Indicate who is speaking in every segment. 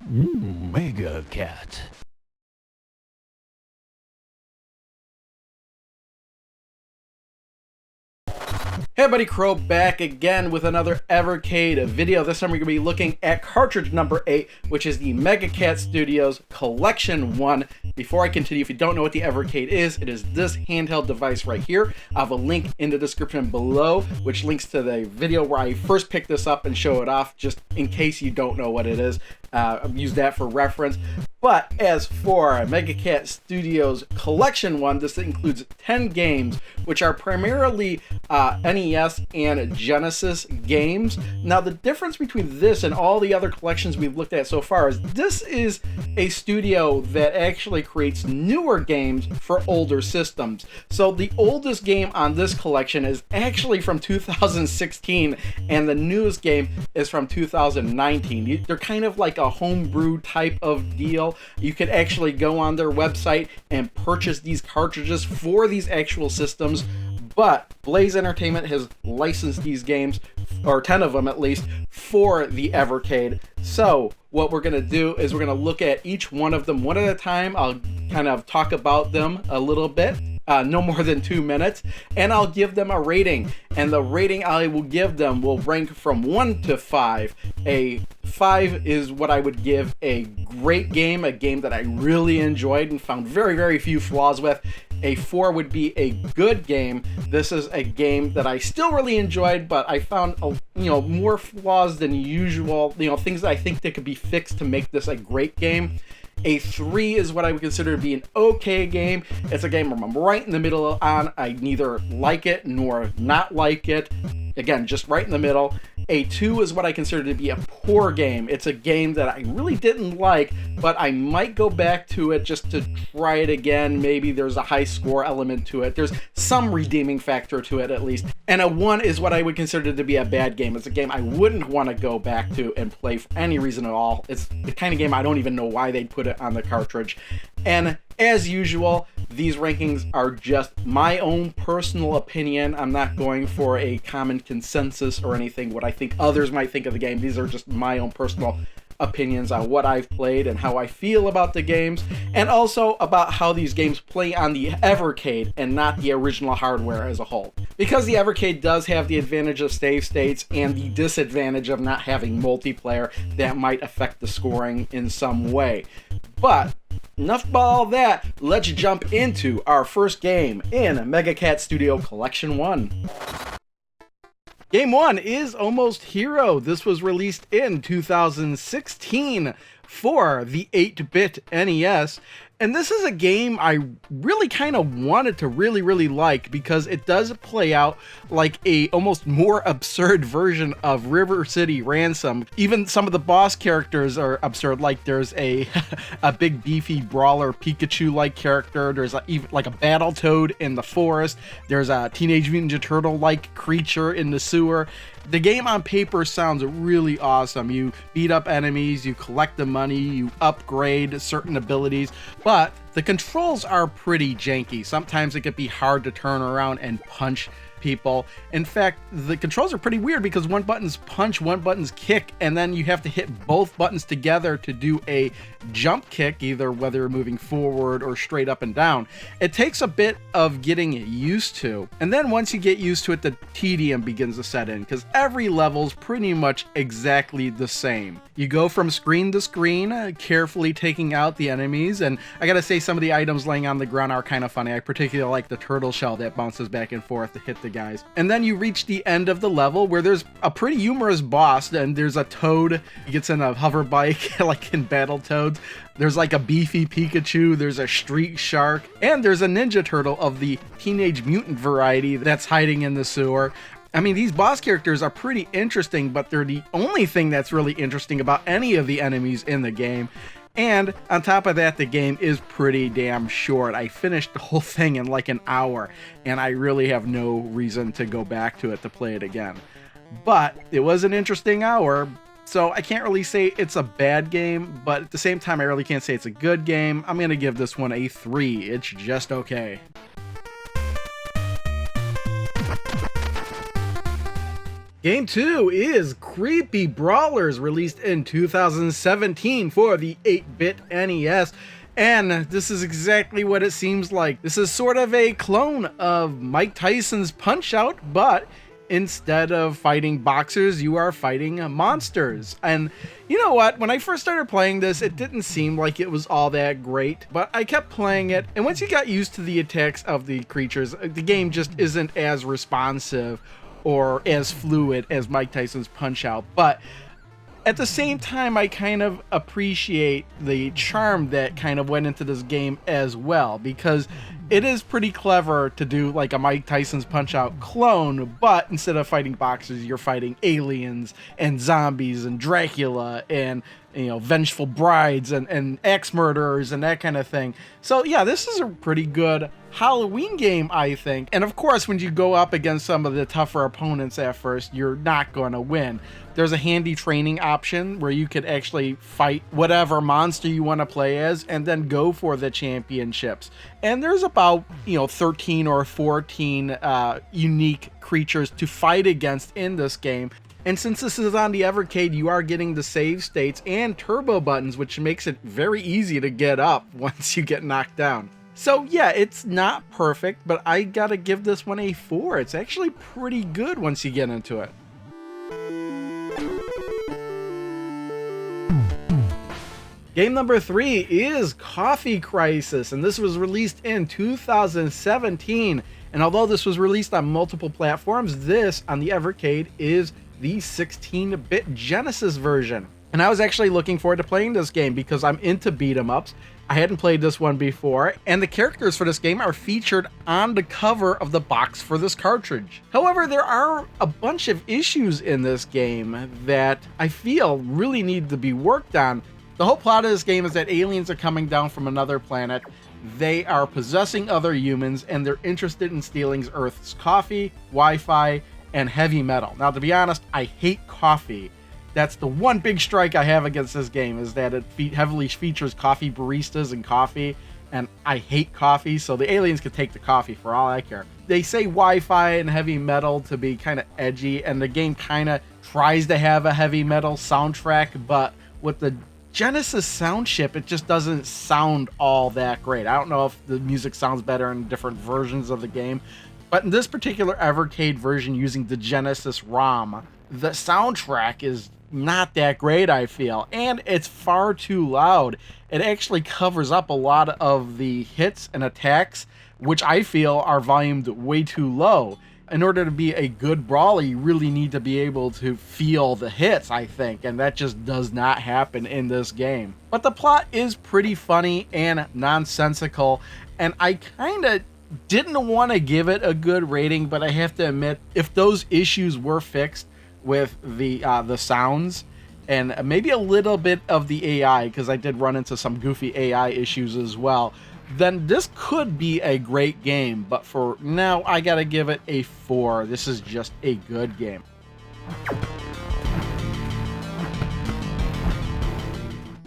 Speaker 1: Mega Cat.
Speaker 2: Hey everybody, Crow back again with another Evercade video. This time we're going to be looking at cartridge number 8, which is the Mega Cat Studios Collection 1. Before I continue, if you don't know what the Evercade is, it is this handheld device right here. I have a link in the description below, which links to the video where I first picked this up and show it off, just in case you don't know what it is. Use that for reference. But as for Mega Cat Studios Collection 1, this includes 10 games, which are primarily NES and Genesis games. Now, the difference between this and all the other collections we've looked at so far is this is a studio that actually creates newer games for older systems. So the oldest game on this collection is actually from 2016, and the newest game is from 2019. They're kind of like a homebrew type of deal. You could actually go on their website and purchase these cartridges for these actual systems, but Blaze Entertainment has licensed these games, or 10 of them at least, for the Evercade. So what we're going to do is we're going to look at each one of them one at a time. I'll kind of talk about them a little bit. No more than 2 minutes, and I'll give them a rating, and the rating I will give them will rank from 1 to 5. A 5 is what I would give a great game, a game that I really enjoyed and found very, very few flaws with. A 4 would be a good game. This is a game that I still really enjoyed, but I found more flaws than usual, things that I think that could be fixed to make this a great game. A 3 is what I would consider to be an okay game. It's a game where I'm right in the middle on. I neither like it nor not like it. Again, just right in the middle. A 2 is what I consider to be a poor game. It's a game that I really didn't like, but I might go back to it just to try it again. Maybe there's a high score element to it. There's some redeeming factor to it at least. And a 1 is what I would consider to be a bad game. It's a game I wouldn't want to go back to and play for any reason at all. It's the kind of game I don't even know why they'd put it on the cartridge. And as usual, these rankings are just my own personal opinion. I'm not going for a common consensus or anything, what I think others might think of the game. These are just my own personal opinions on what I've played and how I feel about the games, and also about how these games play on the Evercade and not the original hardware as a whole. Because the Evercade does have the advantage of save states and the disadvantage of not having multiplayer that might affect the scoring in some way. But enough about all that, let's jump into our first game in Mega Cat Studio Collection 1. Game 1 is Almost Hero. This was released in 2016 for the 8-bit NES. And this is a game I really kind of wanted to really like, because it does play out like a almost more absurd version of River City Ransom. Even some of the boss characters are absurd, like there's a big beefy brawler Pikachu-like character, there's even like a Battletoad in the forest, there's a Teenage Mutant Ninja Turtle-like creature in the sewer. The game on paper sounds really awesome. You beat up enemies, you collect the money, you upgrade certain abilities, but the controls are pretty janky. Sometimes it can be hard to turn around and punch people. In fact, the controls are pretty weird because one button's punch, one button's kick, and then you have to hit both buttons together to do a jump kick, either whether you're moving forward or straight up and down. It takes a bit of getting used to, and then once you get used to it, the tedium begins to set in, because every level's pretty much exactly the same. You go from screen to screen, carefully taking out the enemies, and I gotta say, some of the items laying on the ground are kind of funny. I particularly like the turtle shell that bounces back and forth to hit the guys. And then you reach the end of the level where there's a pretty humorous boss, and there's a toad. He gets in a hover bike like in Battletoads. There's like a beefy Pikachu, there's a street shark, and there's a Ninja Turtle of the Teenage Mutant variety that's hiding in the sewer. I mean, these boss characters are pretty interesting, but they're the only thing that's really interesting about any of the enemies in the game. And on top of that, the game is pretty damn short. I finished the whole thing in like an hour, and I really have no reason to go back to it to play it again. But it was an interesting hour, so I can't really say it's a bad game, but at the same time, I really can't say it's a good game. I'm going to give this one a 3. It's just okay. Game 2 is Creepy Brawlers, released in 2017 for the 8-bit NES. And this is exactly what it seems like. This is sort of a clone of Mike Tyson's Punch-Out, but instead of fighting boxers, you are fighting monsters. And you know what? When I first started playing this, it didn't seem like it was all that great, but I kept playing it. And once you got used to the attacks of the creatures, the game just isn't as responsive or as fluid as Mike Tyson's Punch-Out. But at the same time, I kind of appreciate the charm that kind of went into this game as well, because it is pretty clever to do like a Mike Tyson's Punch-Out clone, but instead of fighting boxers, you're fighting aliens and zombies and Dracula and, you know, vengeful brides and axe murderers and that kind of thing. So yeah, this is a pretty good Halloween game, I think. And of course, when you go up against some of the tougher opponents at first, you're not going to win. There's a handy training option where you could actually fight whatever monster you want to play as and then go for the championships. And there's about, 13 or 14 unique creatures to fight against in this game. And since this is on the Evercade, you are getting the save states and turbo buttons, which makes it very easy to get up once you get knocked down. So yeah, it's not perfect, but I gotta give this one a 4. It's actually pretty good once you get into it. Game number 3 is Coffee Crisis, and this was released in 2017. And although this was released on multiple platforms, this on the Evercade is the 16-bit Genesis version. And I was actually looking forward to playing this game because I'm into beat-em-ups. I hadn't played this one before, and the characters for this game are featured on the cover of the box for this cartridge. However, there are a bunch of issues in this game that I feel really need to be worked on. The whole plot of this game is that aliens are coming down from another planet. They are possessing other humans, and they're interested in stealing Earth's coffee, Wi-Fi, and heavy metal. Now, to be honest, I hate coffee. That's the one big strike I have against this game, is that it heavily features coffee baristas and coffee, and I hate coffee, so the aliens could take the coffee for all I care. They say Wi-Fi and heavy metal to be kind of edgy, and the game kind of tries to have a heavy metal soundtrack, but with the Genesis sound chip, it just doesn't sound all that great. I don't know if the music sounds better in different versions of the game, but in this particular Evercade version using the Genesis ROM, the soundtrack is not that great, I feel, and it's far too loud. It actually covers up a lot of the hits and attacks, which I feel are volumed way too low. In order to be a good brawler, you really need to be able to feel the hits, I think, and that just does not happen in this game. But the plot is pretty funny and nonsensical, and I kind of didn't want to give it a good rating, but I have to admit, if those issues were fixed with the sounds and maybe a little bit of the AI, because I did run into some goofy AI issues as well, then this could be a great game. But for now, I gotta give it a 4. This is just a good game.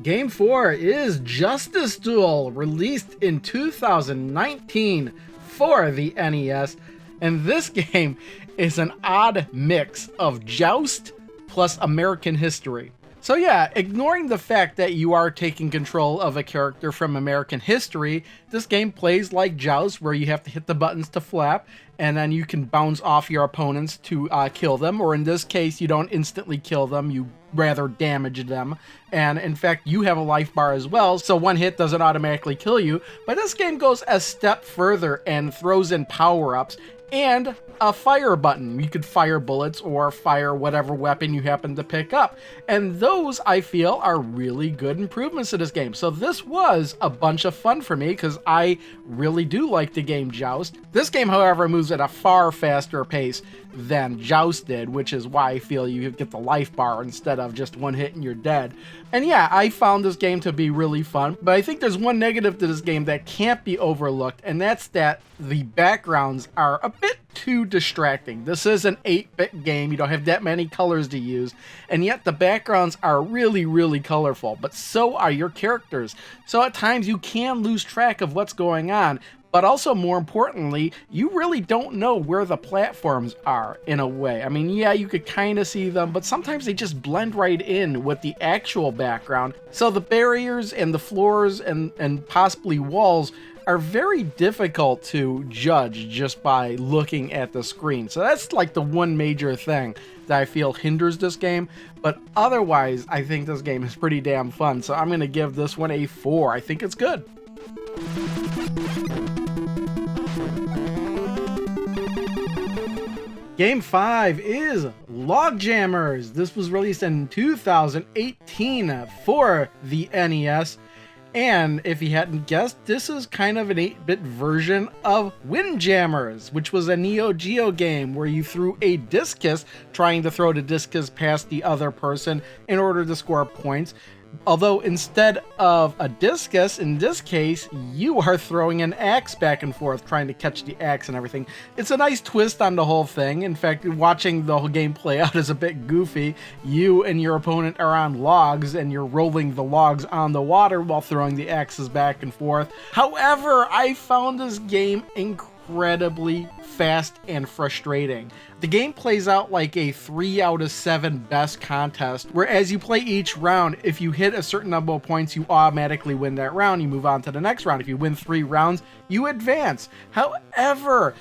Speaker 2: Game 4 is Justice Duel, released in 2019 for the NES, and this game is an odd mix of Joust plus American history. So yeah, ignoring the fact that you are taking control of a character from American history, this game plays like Joust, where you have to hit the buttons to flap, and then you can bounce off your opponents to kill them, or in this case, you don't instantly kill them, you rather damage them. And in fact, you have a life bar as well, so one hit doesn't automatically kill you. But this game goes a step further and throws in power-ups and a fire button. You could fire bullets or fire whatever weapon you happen to pick up. And those, I feel, are really good improvements to this game. So this was a bunch of fun for me because I really do like the game Joust. This game, however, moves at a far faster pace than Joust did, which is why I feel you get the life bar instead of just one hit and you're dead. And yeah, I found this game to be really fun, but I think there's one negative to this game that can't be overlooked, and that's that the backgrounds are a bit too distracting. This is an 8-bit game, you don't have that many colors to use, and yet the backgrounds are really, really colorful, but so are your characters. So at times you can lose track of what's going on, but also more importantly, you really don't know where the platforms are in a way. I mean, yeah, you could kind of see them, but sometimes they just blend right in with the actual background. So the barriers and the floors and possibly walls are very difficult to judge just by looking at the screen. So that's like the one major thing that I feel hinders this game. But otherwise, I think this game is pretty damn fun. So I'm going to give this one a 4. I think it's good. Game 5 is Logjammers. This was released in 2018 for the NES. And if you hadn't guessed, this is kind of an 8-bit version of Windjammers, which was a Neo Geo game where you threw a discus, trying to throw the discus past the other person in order to score points. Although instead of a discus, in this case, you are throwing an axe back and forth, trying to catch the axe and everything. It's a nice twist on the whole thing. In fact, watching the whole game play out is a bit goofy. You and your opponent are on logs, and you're rolling the logs on the water while throwing the axes back and forth. However, I found this game incredibly fast and frustrating. The game plays out like a 3 out of 7 best contest, where as you play each round, if you hit a certain number of points, you automatically win that round. You move on to the next round. If you win 3 rounds, you advance. However,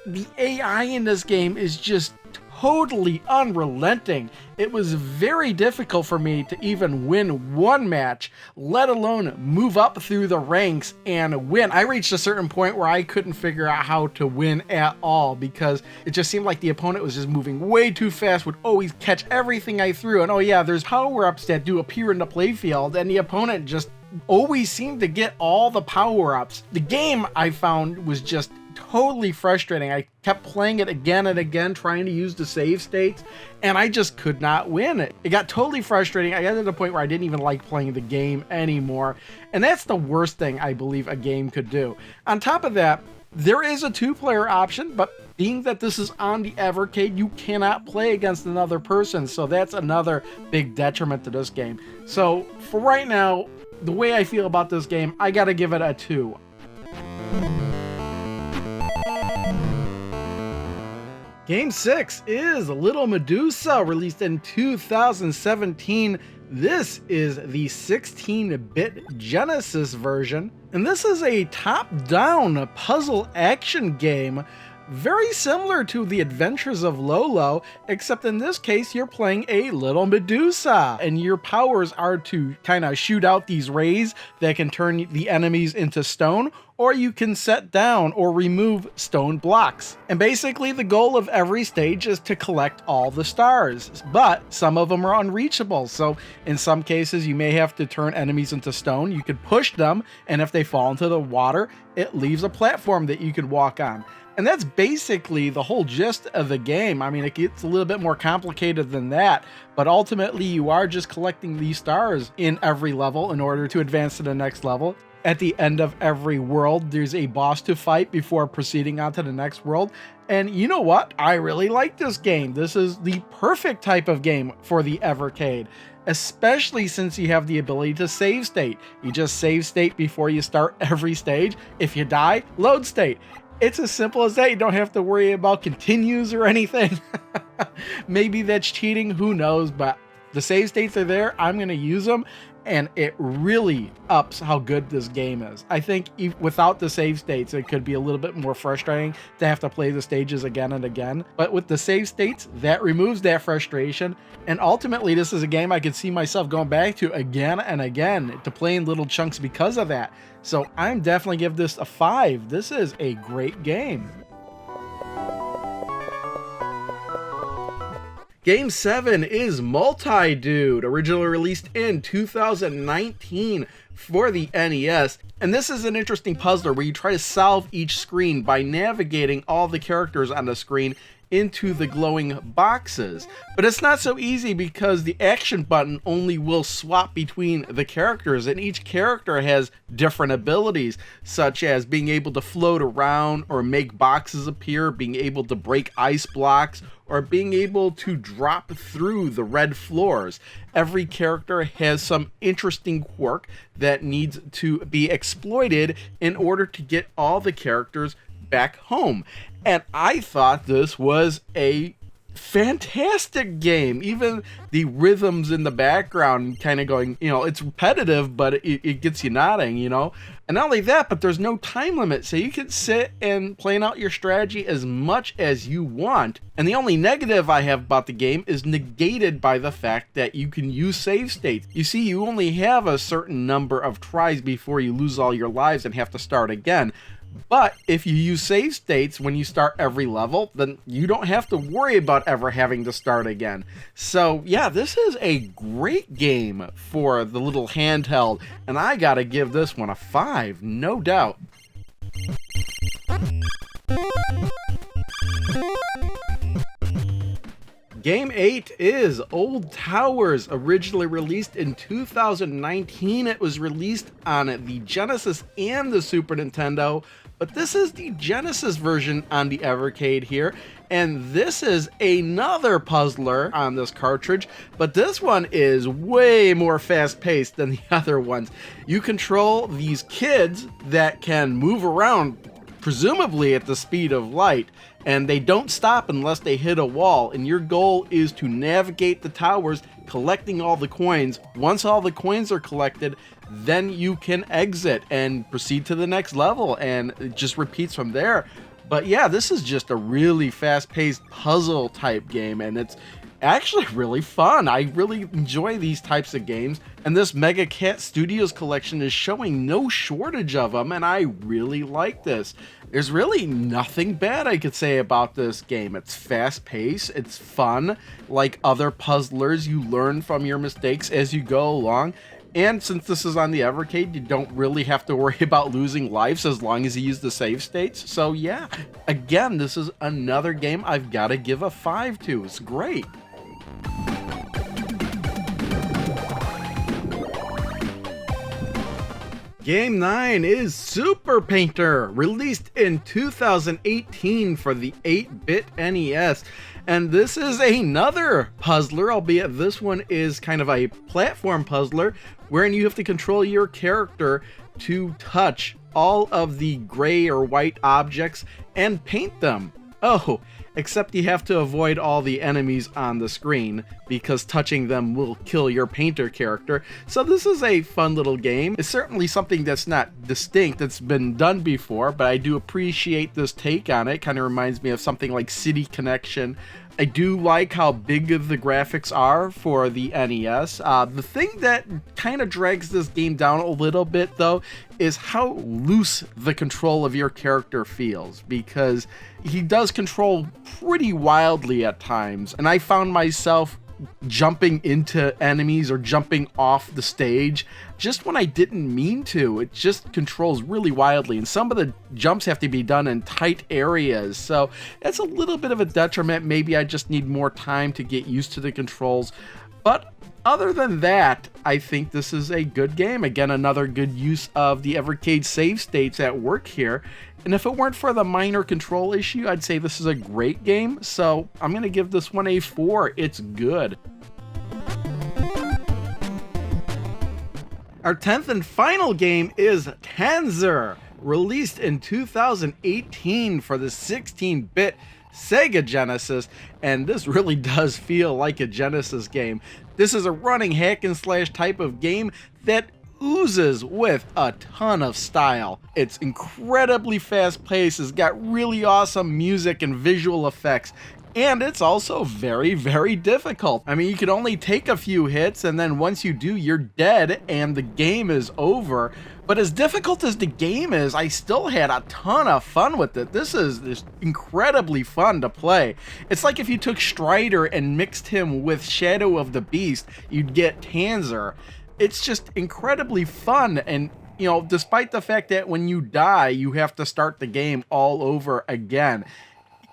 Speaker 2: the AI in this game is just totally unrelenting. It was very difficult for me to even win one match, let alone move up through the ranks and win. I reached a certain point where I couldn't figure out how to win at all because it just seemed like the opponent was just moving way too fast, would always catch everything I threw. And oh yeah, there's power-ups that do appear in the playfield, and the opponent just always seemed to get all the power-ups. The game, I found, was just totally frustrating. I kept playing it again and again, trying to use the save states, and I just could not win it. It got totally frustrating. I got to the point where I didn't even like playing the game anymore, and that's the worst thing I believe a game could do. On top of that, there is a 2-player option, but being that this is on the Evercade, you cannot play against another person, so that's another big detriment to this game. So for right now, the way I feel about this game, I gotta give it a 2. Game 6 is Little Medusa, released in 2017. This is the 16-bit Genesis version, and this is a top-down puzzle action game very similar to the Adventures of Lolo, except in this case you're playing a little Medusa, and your powers are to kind of shoot out these rays that can turn the enemies into stone, or you can set down or remove stone blocks. And basically the goal of every stage is to collect all the stars, but some of them are unreachable. So in some cases you may have to turn enemies into stone. You could push them, and if they fall into the water, it leaves a platform that you could walk on. And that's basically the whole gist of the game. I mean, it gets a little bit more complicated than that, but ultimately you are just collecting these stars in every level in order to advance to the next level. At the end of every world, there's a boss to fight before proceeding on to the next world. And you know what? I really like this game. This is the perfect type of game for the Evercade, especially since you have the ability to save state. You just save state before you start every stage. If you die, load state. It's as simple as that. You don't have to worry about continues or anything. Maybe that's cheating, who knows, but the save states are there. I'm going to use them, and it really ups how good this game is. I think without the save states, it could be a little bit more frustrating to have to play the stages again and again. But with the save states, that removes that frustration. And ultimately, this is a game I could see myself going back to again and again to play in little chunks because of that. So I'm definitely give this a 5. This is a great game. Game 7 is Multidude, originally released in 2019 for the NES. And this is an interesting puzzler where you try to solve each screen by navigating all the characters on the screen into the glowing boxes. But it's not so easy because the action button only will swap between the characters, and each character has different abilities, such as being able to float around or make boxes appear, being able to break ice blocks, or being able to drop through the red floors. Every character has some interesting quirk that needs to be exploited in order to get all the characters back home. And I thought this was a fantastic game. Even the rhythms in the background kind of going, it's repetitive, but it gets you nodding, And not only that, but there's no time limit, so you can sit and plan out your strategy as much as you want. And the only negative I have about the game is negated by the fact that you can use save states. You see, you only have a certain number of tries before you lose all your lives and have to start again. But if you use save states when you start every level, then you don't have to worry about ever having to start again. So yeah, this is a great game for the little handheld, and I gotta give this one a 5, no doubt. Game 8 is Old Towers, originally released in 2019. It was released on the Genesis and the Super Nintendo, but this is the Genesis version on the Evercade here, and this is another puzzler on this cartridge, but this one is way more fast-paced than the other ones. You control these kids that can move around, presumably at the speed of light, and they don't stop unless they hit a wall, and your goal is to navigate the towers, collecting all the coins. Once all the coins are collected, then you can exit and proceed to the next level, and it just repeats from there. But yeah, this is just a really fast-paced puzzle type game, and it's actually really fun. I really enjoy these types of games, and this Mega Cat Studios collection is showing no shortage of them, and I really like this. There's really nothing bad I could say about this game. It's fast-paced, it's fun. Like other puzzlers, you learn from your mistakes as you go along. And since this is on the Evercade, you don't really have to worry about losing lives as long as you use the save states. So yeah, again, this is another game I've got to give a 5 to. It's great. Game 9 is Super Painter, released in 2018 for the 8-bit NES. And this is another puzzler, albeit this one is kind of a platform puzzler, wherein you have to control your character to touch all of the gray or white objects and paint them. Oh, except you have to avoid all the enemies on the screen because touching them will kill your painter character. So this is a fun little game. It's certainly something that's not distinct, it's been done before, but I do appreciate this take on it. Kind of reminds me of something like City Connection. I do like how big the graphics are for the NES. The thing that kind of drags this game down a little bit, though, is how loose the control of your character feels, because he does control pretty wildly at times, and I found myself jumping into enemies or jumping off the stage just when I didn't mean to. It just controls really wildly, and some of the jumps have to be done in tight areas, so that's a little bit of a detriment. Maybe I just need more time to get used to the controls, but other than that, I think this is a good game. Again, another good use of the Evercade save states at work here. And if it weren't for the minor control issue, I'd say this is a great game. So I'm going to give this one a 4. It's good. Our 10th and final game is Tänzer, released in 2018 for the 16-bit Sega Genesis, and this really does feel like a Genesis game. This is a running hack and slash type of game that oozes with a ton of style. It's incredibly fast paced, it's got really awesome music and visual effects, and it's also very, very difficult. I mean, you can only take a few hits, and then once you do, you're dead and the game is over. But as difficult as the game is, I still had a ton of fun with it. This is incredibly fun to play. It's like if you took Strider and mixed him with Shadow of the Beast, you'd get Tänzer. It's just incredibly fun, and despite the fact that when you die, you have to start the game all over again,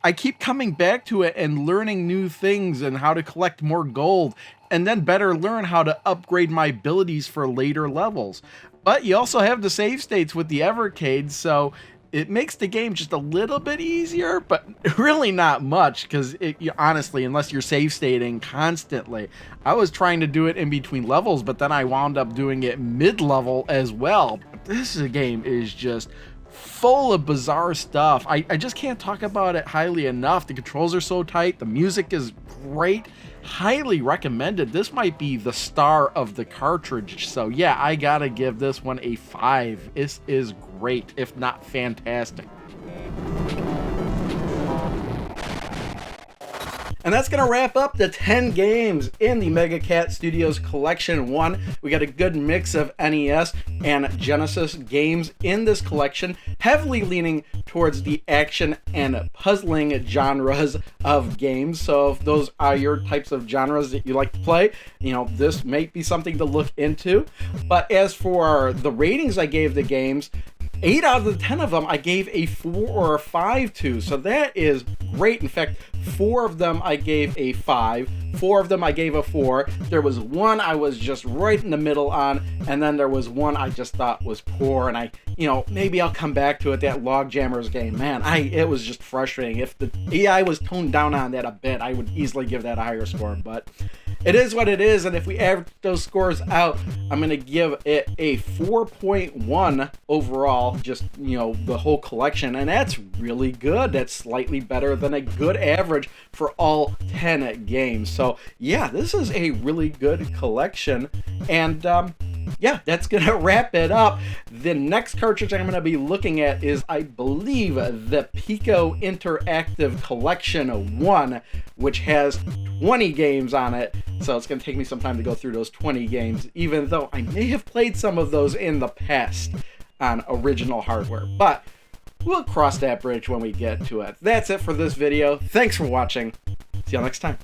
Speaker 2: I keep coming back to it and learning new things and how to collect more gold, and then better learn how to upgrade my abilities for later levels. But you also have the save states with the Evercade, so it makes the game just a little bit easier, but really not much, because honestly, unless you're save stating constantly, I was trying to do it in between levels, but then I wound up doing it mid-level as well. This game is just full of bizarre stuff. I just can't talk about it highly enough. The controls are so tight, the music is great, highly recommended. This might be the star of the cartridge, so yeah, I gotta give this one a 5. This is great, if not fantastic. And that's going to wrap up the 10 games in the Mega Cat Studios Collection 1. We got a good mix of NES and Genesis games in this collection, heavily leaning towards the action and puzzling genres of games. So if those are your types of genres that you like to play, you know, this might be something to look into. But as for the ratings I gave the games, 8 out of the 10 of them I gave a 4 or a 5 to, so that is great. In fact, 4 of them I gave a 5, 4 of them I gave a 4. There was one I was just right in the middle on, and then there was one I just thought was poor, and maybe I'll come back to it, that Logjammers game. Man, it was just frustrating. If the AI was toned down on that a bit, I would easily give that a higher score, but it is what it is, and if we average those scores out, I'm going to give it a 4.1 overall, just, the whole collection, and that's really good. That's slightly better than a good average for all 10 games. So, yeah, this is a really good collection, and yeah, that's going to wrap it up. The next cartridge I'm going to be looking at is, I believe, the Pico Interactive Collection 1, which has 20 games on it. So it's going to take me some time to go through those 20 games, even though I may have played some of those in the past on original hardware. But we'll cross that bridge when we get to it. That's it for this video. Thanks for watching. See you next time.